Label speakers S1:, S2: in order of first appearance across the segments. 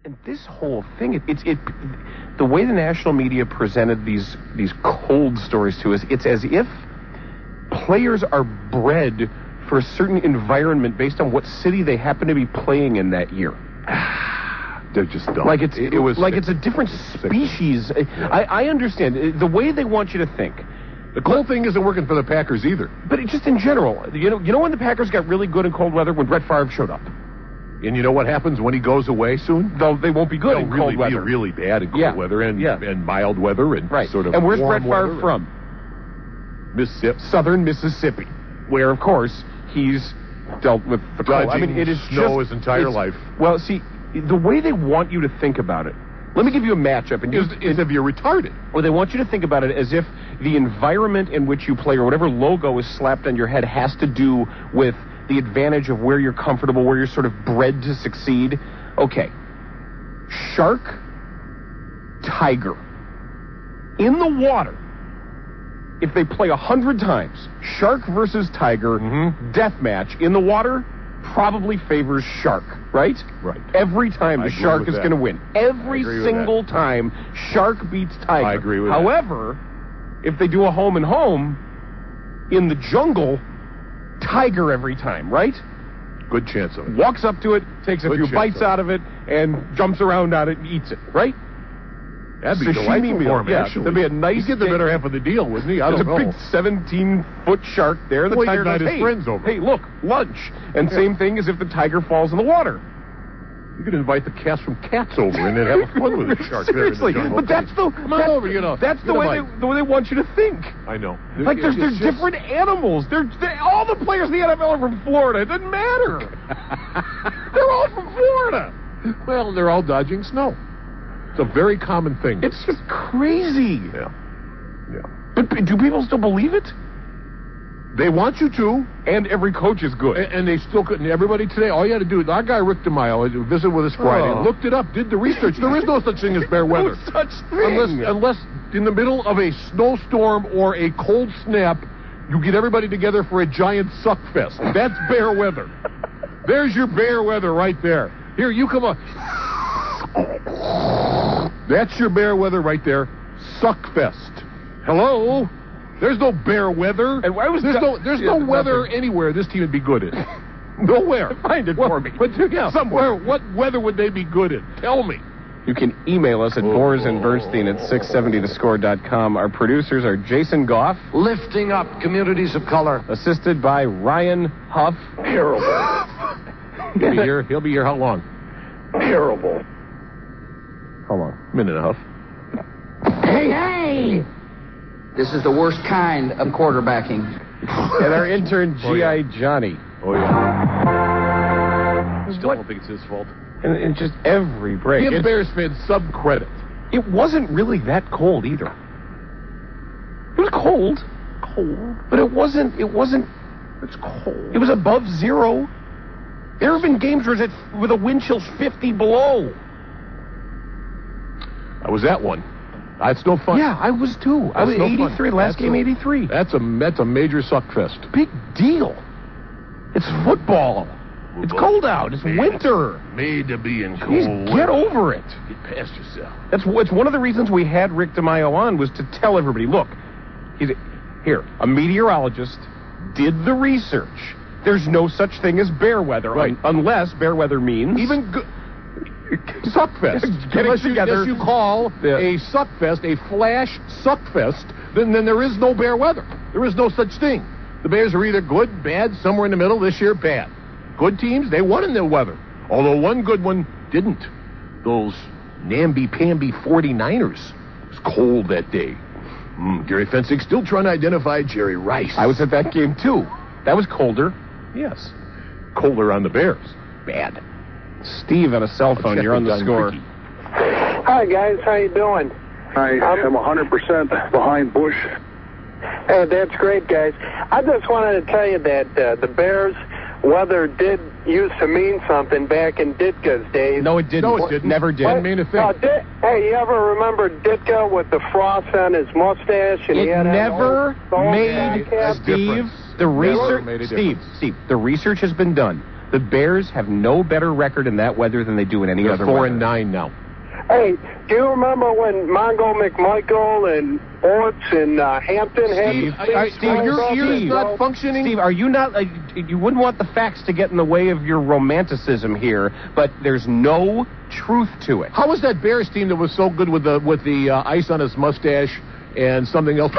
S1: And this whole thing, the way the national media presented these cold stories to us, it's as if players are bred for a certain environment based on what city they happen to be playing in that year.
S2: They're just dumb.
S1: Like it's a different species. I understand the way they want you to think.
S2: The cold thing isn't working for the Packers either.
S1: But just in general, you know when the Packers got really good in cold weather? When Brett Favre showed up.
S2: And you know what happens when he goes away soon?
S1: They won't be good in cold weather.
S2: They'll really be really bad in cold weather and mild weather and sort of.
S1: And where's
S2: warm
S1: Brett Favre
S2: weather
S1: from?
S2: Mississippi.
S1: Southern Mississippi, where of course he's dealt with the cold. I mean, it is
S2: snow his entire life.
S1: Well, see, the way they want you to think about it. Let me give you a matchup. And
S2: is if you're retarded.
S1: Or they want you to think about it as if the environment in which you play or whatever logo is slapped on your head has to do with the advantage of where you're comfortable, where you're sort of bred to succeed. Okay. Shark, tiger. In the water, if they play 100 times, shark versus tiger, death match, in the water, probably favors shark, right?
S2: Right.
S1: Every time the shark is going to win. Every single time, shark beats tiger.
S2: I agree with
S1: However, if they do a home and home, in the jungle, tiger every time, right?
S2: Good chance of it.
S1: Walks up to it, takes a few bites out of it, and jumps around on it and eats it, right?
S2: That'd be delightful for him, actually.
S1: That'd be a nice...
S2: He'd get the better half of the deal, wouldn't he? I don't know.
S1: There's a big 17-foot shark there. The tiger goes,
S2: his friends over.
S1: Hey, look, lunch. And same thing as if the tiger falls in the water.
S2: You could invite the cast from Cats over and then have fun with the shark.
S1: Seriously,
S2: there in the
S1: but that's the...
S2: Come on over,
S1: That's the way they want you to think.
S2: I know.
S1: Like, they're different animals. All the players in the NFL are from Florida. It doesn't matter. They're all from Florida.
S2: Well, they're all dodging snow. It's a very common thing.
S1: It's just crazy.
S2: Yeah.
S1: But do people still believe it?
S2: They want you to.
S1: And every coach is good.
S2: And they still couldn't. Everybody today, all you had to do, our guy Rick DeMaio, visited with us Friday, looked it up, did the research. There is no such thing as bare weather.
S1: No such thing.
S2: Unless in the middle of a snowstorm or a cold snap, you get everybody together for a giant suck fest. That's bare weather. There's your bare weather right there. Here, you come on. That's your bare weather right there. Suckfest. Hello? There's no bare weather.
S1: And why was
S2: there's no weather anywhere this team would be good in. Nowhere.
S1: Find it for me.
S2: But somewhere. What weather would they be good in? Tell me.
S1: You can email us at Boers and Bernstein at 670thescore.com. Our producers are Jason Goff.
S3: Lifting up communities of color.
S1: Assisted by Ryan Huff.
S3: Terrible.
S2: He'll be here how long?
S3: Terrible.
S1: How long?
S2: Minute and a half.
S4: Hey! This is the worst kind of quarterbacking.
S1: And our intern, G.I. Johnny.
S2: Oh, yeah. Still don't think it's his fault.
S1: And just every break.
S2: Give Bears fans some credit.
S1: It wasn't really that cold either. It was cold. But it wasn't... It's cold. It was above zero. There have been games where with a wind chill 50 below.
S2: I was at one. That's no fun.
S1: Yeah, I was too. I was 83. Last game, 83.
S2: That's a major suckfest.
S1: Big deal. It's football. It's cold out. It's winter.
S2: Made to be in cold.
S1: Jeez, get over it.
S2: Get past yourself.
S1: It's one of the reasons we had Rick DeMaio on was to tell everybody, look, a meteorologist did the research. There's no such thing as bare weather,
S2: right?
S1: Unless bare weather means
S2: suckfest. Unless you call a suckfest a flash suckfest, then there is no bare weather. There is no such thing. The Bears are either good, bad, somewhere in the middle. This year, bad. Good teams, they won in the weather. Although one good one didn't. Those namby-pamby 49ers. It was cold that day. Gary Fensick still trying to identify Jerry Rice.
S1: I was at that game, too. That was colder.
S2: Yes. Colder on the Bears. Bad.
S1: Steve on a cell phone. You're on the score.
S5: Hi, guys. How you doing?
S6: I am 100% behind Bush.
S5: Hey, that's great, guys. I just wanted to tell you that the Bears' weather did used to mean something back in Ditka's days.
S1: No, it didn't.
S2: No, it didn't.
S1: Never did.
S2: Didn't mean a thing.
S5: Hey, you ever remember Ditka with the frost on his mustache? And
S1: it
S5: he had
S1: never made
S5: a
S1: Steve. The research, Steve. The research has been done. The Bears have no better record in that weather than they do in any other weather.
S2: 4-9 now.
S5: Hey, do you remember when Mongo McMichael and Orts and Hampton had...
S2: Steve, your ear is not functioning?
S1: Steve, are you not... you wouldn't want the facts to get in the way of your romanticism here, but there's no truth to it.
S2: How was that Bears team that was so good with the ice on his mustache and something else?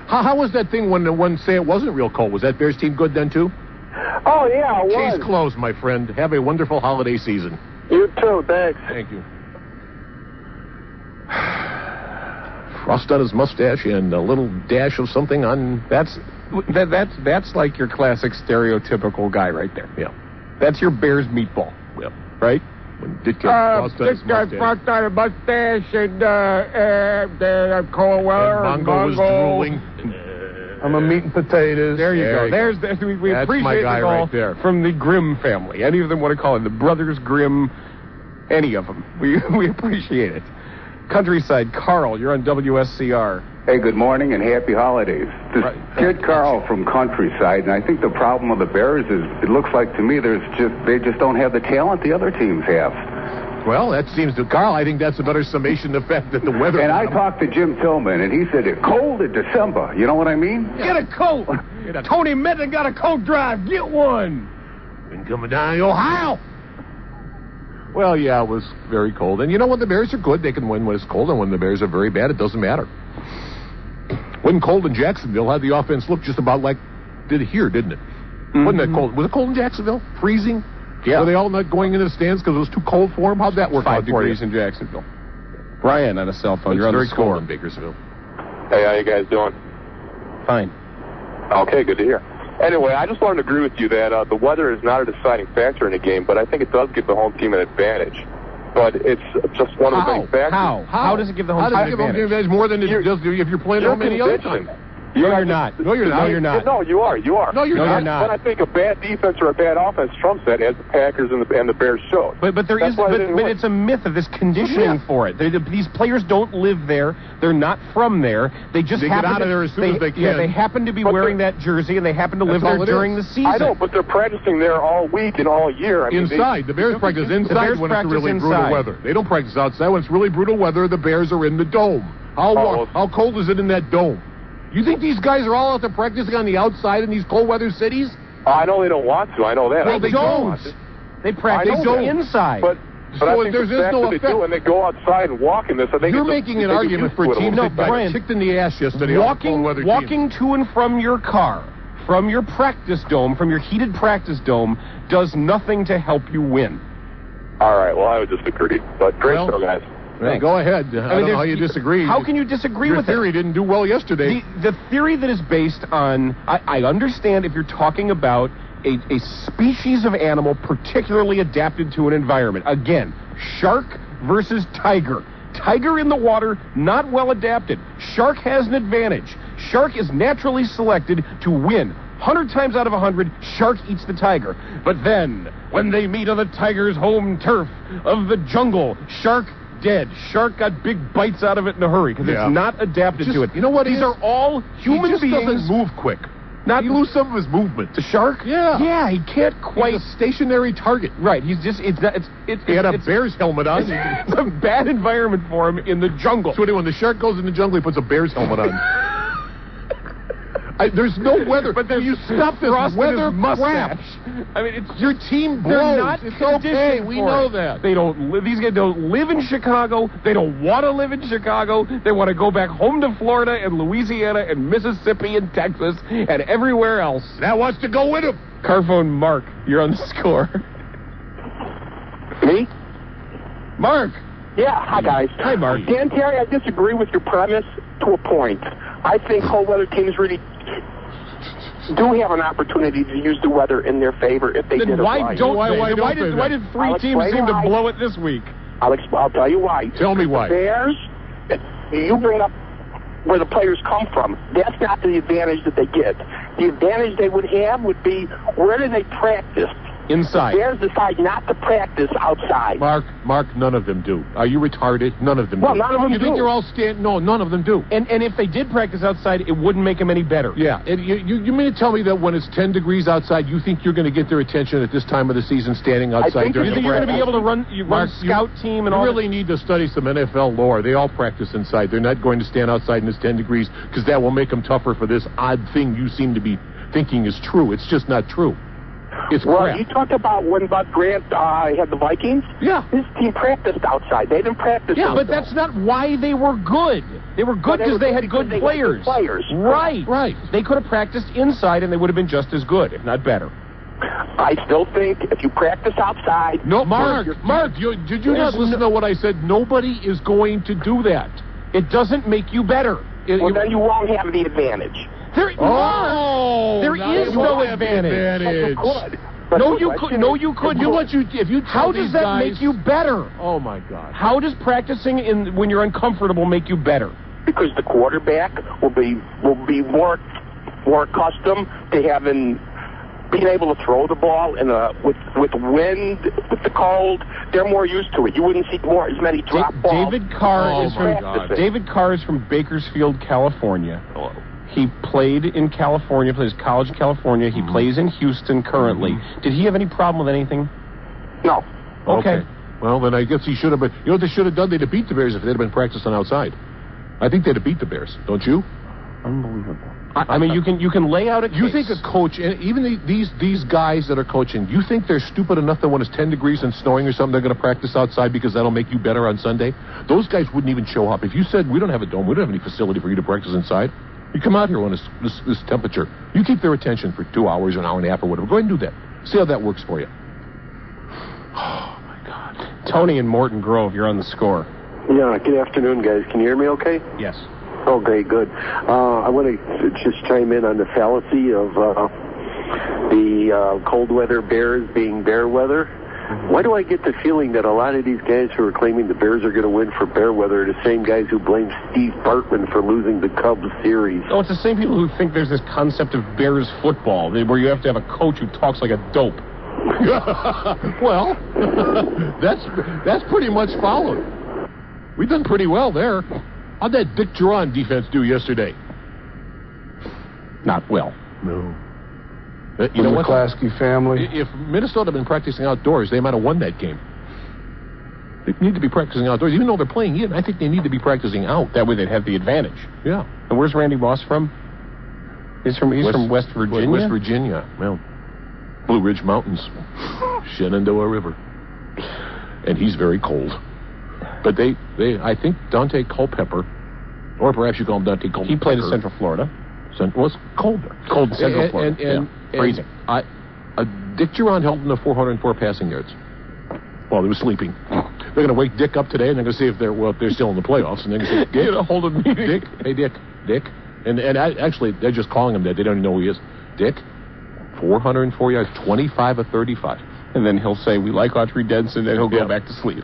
S2: How was that thing when say it wasn't real cold? Was that Bears team good then, too?
S5: Oh, yeah, it was.
S2: Case closed, my friend. Have a wonderful holiday season.
S5: You too, thanks.
S2: Thank you. Frost on his mustache and a little dash of something on...
S1: That's like your classic stereotypical guy right there.
S2: Yeah.
S1: That's your Bears meatball.
S2: Yeah.
S1: Right?
S2: When Dick Frost on his mustache.
S7: Frost on his mustache and cold weather
S2: and Mongo was drooling.
S7: I'm a meat and potatoes.
S1: There you go. We
S2: That's
S1: appreciate
S2: my guy
S1: it all
S2: right there.
S1: From the Grimm family. Any of them want to call it the Brothers Grimm, any of them. We appreciate it. Countryside, Carl, you're on WSCR.
S6: Hey, good morning and happy holidays. This kid Carl from Countryside, and I think the problem with the Bears is it looks like to me they just don't have the talent the other teams have.
S2: Well, that seems to Carl. I think that's a better summation of the fact that the weather.
S6: And I talked to Jim Tillman, and he said it's cold in December. You know what I mean?
S1: Get a coat. Tony Minton got a coat drive. Get one.
S2: Been coming down to Ohio. Well, yeah, it was very cold. And you know, when the Bears are good, they can win when it's cold. And when the Bears are very bad, it doesn't matter. When cold in Jacksonville, had the offense look just about like did here, didn't it? Mm-hmm. Wasn't that cold? Was it cold in Jacksonville? Freezing?
S1: Yeah.
S2: Were they all not going into the stands because it was too cold for them? How'd that work out?
S1: 5 degrees in Jacksonville. Brian on a cell phone. You're on the score.
S2: In Bakersfield.
S8: Hey, how you guys doing?
S1: Fine.
S8: Okay, good to hear. Anyway, I just wanted to agree with you that the weather is not a deciding factor in the game, but I think it does give the home team an advantage. But it's just one of the big factors.
S1: How does it give the home team an advantage?
S2: More than it does if you're playing home any other time?
S1: No, you're not. No, you're not. No, you're not.
S8: No, you are. You are.
S2: No, you're not.
S8: But I think a bad defense or a bad offense trumps that, as the Packers and the Bears showed.
S1: But it's a myth of this conditioning for it. These players don't live there. They're not from there. They just
S2: get out of there as soon as they can.
S1: Yeah, they happen to be wearing that jersey, and they happen to live there during the season.
S8: I know, but they're practicing there all week and all year. I mean,
S2: inside. The Bears practice inside when it's really brutal weather. They don't practice outside. When it's really brutal weather, the Bears are in the dome. How cold is it in that dome? You think these guys are all out there practicing on the outside in these cold weather cities?
S8: I know they don't want to. I know that.
S1: They don't. They practice inside.
S8: But I think the fact that they do, and they go outside and walk in this, I think
S2: you're making an argument for teams that got kicked in the ass yesterday.
S1: Walking to and from your car, from your practice dome, from your heated practice dome, does nothing to help you win.
S8: All right. Well, I would just agree. But great show, guys.
S2: Well, go ahead. I don't know how you disagree.
S1: How can you disagree with it?
S2: Your theory didn't do well yesterday.
S1: The theory that is based on... I understand if you're talking about a species of animal particularly adapted to an environment. Again, shark versus tiger. Tiger in the water, not well adapted. Shark has an advantage. Shark is naturally selected to win. 100 times out of 100, shark eats the tiger. But then, when they meet on the tiger's home turf of the jungle, shark dead. Shark got big bites out of it in a hurry because it's not adapted to it.
S2: You know what?
S1: These are all human beings.
S2: He just doesn't move quick. He lose some of his movement.
S1: The shark?
S2: Yeah.
S1: Yeah, he can't quite.
S2: He's a stationary target.
S1: Right. He's just. He
S2: had a Bears helmet on.
S1: It's a bad environment for him in the jungle.
S2: So when the shark goes in the jungle, he puts a Bears helmet on. There's no weather.
S1: But
S2: you stop this weather crap. I mean, it's your team blows.
S1: They're not
S2: it's okay. We know that.
S1: They don't live. These guys don't live in Chicago. They don't want to live in Chicago. They want to go back home to Florida and Louisiana and Mississippi and Texas and everywhere else.
S2: That wants to go with them.
S1: Carphone Mark, you're on the score.
S9: Me?
S1: Mark.
S9: Yeah, hi guys.
S1: Hi, Mark.
S9: Dan Terry, I disagree with your premise to a point. I think cold weather teams really do have an opportunity to use the weather in their favor if they did it right.
S1: Why did three teams seem to blow it this week?
S9: I'll tell you why.
S2: Tell me why.
S9: The Bears, you bring up where the players come from. That's not the advantage that they get. The advantage they would have would be where do they practice?
S1: Inside.
S9: The Bears decide not to practice outside.
S2: Mark, none of them do. Are you retarded? None of them do.
S9: Well, none of them do.
S2: You think you're all No, none of them do.
S1: And if they did practice outside, it wouldn't make them any better.
S2: Yeah. And you mean to tell me that when it's 10 degrees outside, you think you're going to get their attention at this time of the season standing outside?
S1: You think you're going to be able to run scout team and all?
S2: You really need to study some NFL lore. They all practice inside. They're not going to stand outside in this 10 degrees because that will make them tougher for this odd thing you seem to be thinking is true. It's just not true. It's crap.
S9: You talked about when Bud Grant had the Vikings.
S2: Yeah.
S9: His team practiced outside. They didn't practice
S1: Yeah,
S9: outside.
S1: but that's not why they were good. They were good because they had good players. Right. They could have practiced inside and they would have been just as good, if not better.
S9: I still think if you practice outside...
S2: No, Mark, did you not listen to what I said? Nobody is going to do that.
S1: It doesn't make you better.
S9: Well, then you won't have the advantage.
S1: There is no advantage. No, you could. No, you could. How does that make you better?
S2: Oh my God!
S1: How does practicing when you're uncomfortable make you better?
S9: Because the quarterback will be more accustomed to being able to throw the ball with wind, with the cold. They're more used to it. You wouldn't see as many drop balls.
S1: David Carr is from Bakersfield, California. He played in California, plays college in California. He plays in Houston currently. Did he have any problem with anything?
S9: No.
S1: Okay.
S2: Well, then I guess he should have been. You know what they should have done? They'd have beat the Bears if they'd have been practicing outside. I think they'd have beat the Bears. Don't you?
S1: Unbelievable. I mean, you can lay out a case.
S2: You think a coach, and even these guys that are coaching, you think they're stupid enough that when it's 10 degrees and snowing or something, they're going to practice outside because that'll make you better on Sunday? Those guys wouldn't even show up. If you said, we don't have a dome, we don't have any facility for you to practice inside, you come out here when it's this temperature. You keep their attention for 2 hours, an hour and a half or whatever. Go ahead and do that. See how that works for you.
S1: Oh, my God. Tony in Morton Grove, you're on the score.
S10: Yeah, good afternoon, guys. Can you hear me okay?
S1: Yes.
S10: Okay, good. I want to just chime in on the fallacy of the cold weather Bears being bear weather. Why do I get the feeling that a lot of these guys who are claiming the Bears are going to win for bear weather are the same guys who blame Steve Bartman for losing the Cubs series?
S1: Oh, it's the same people who think there's this concept of Bears football, where you have to have a coach who talks like a dope.
S2: Well, that's pretty much followed. We've done pretty well there. How'd that Dick Duran defense do yesterday?
S1: Not well.
S2: No.
S11: You know what? Klasky family.
S2: If Minnesota had been practicing outdoors, they might have won that game. They need to be practicing outdoors. Even though they're playing in, I think they need to be practicing out.
S1: That way they'd have the advantage.
S2: Yeah.
S1: And where's Randy Moss from? He's from West Virginia?
S2: West Virginia. Well, Blue Ridge Mountains. Shenandoah River. And he's very cold. But I think Dante Culpepper, or perhaps you call him Dante Culpepper.
S1: He played in Central Florida.
S2: Was colder.
S1: Cold in Central Florida. Freezing.
S2: Dick Duran held in the 404 passing yards while he was sleeping. They're going to wake Dick up today, and they're going to see if they're still in the playoffs. And they're going to say, Dick, hold a meeting. Dick, hey, Dick. And actually, they're just calling him that. They don't even know who he is. Dick, 404 yards, 25 of 35.
S1: And then he'll say, we like Autry Denson, and he'll go back to sleep.